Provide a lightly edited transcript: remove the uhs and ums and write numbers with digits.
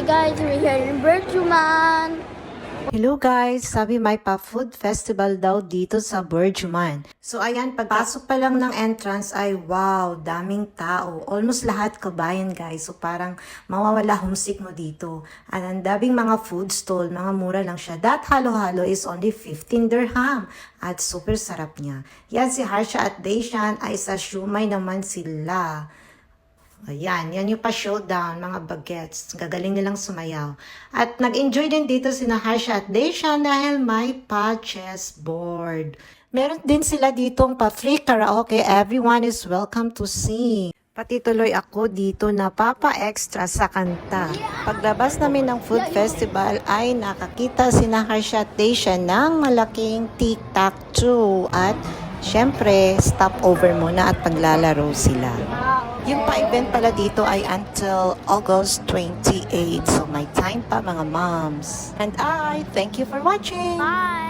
guys, we're here in Bergman. Hello guys! Sabi may pa-food festival daw dito sa Bergman. So ayan, pagpasok pa lang ng entrance ay wow, daming tao. Almost lahat kabayan guys. So parang mawawala homesick mo dito. At ang daming mga food stall, mga mura lang siya. That halo-halo is only 15 dirham. At super sarap niya. Yan si Harsha at Daishan ay sa shumay naman sila. Ayan, yan yung pa-showdown, mga bagets. Gagaling nilang sumayaw. At nag-enjoy din dito sina Harsha at Daishan dahil may pa-chessboard. Meron din sila ditong pa-free karaoke. Everyone is welcome to sing. Pati tuloy ako dito na papa-extra sa kanta. Paglabas namin ng food festival ay nakakita sina Harsha at Daishan ng malaking tic-tac-toe. At syempre, stopover muna at paglalaro sila. Yung pa-event pala dito ay until August 28. So may time pa mga moms. And I thank you for watching. Bye!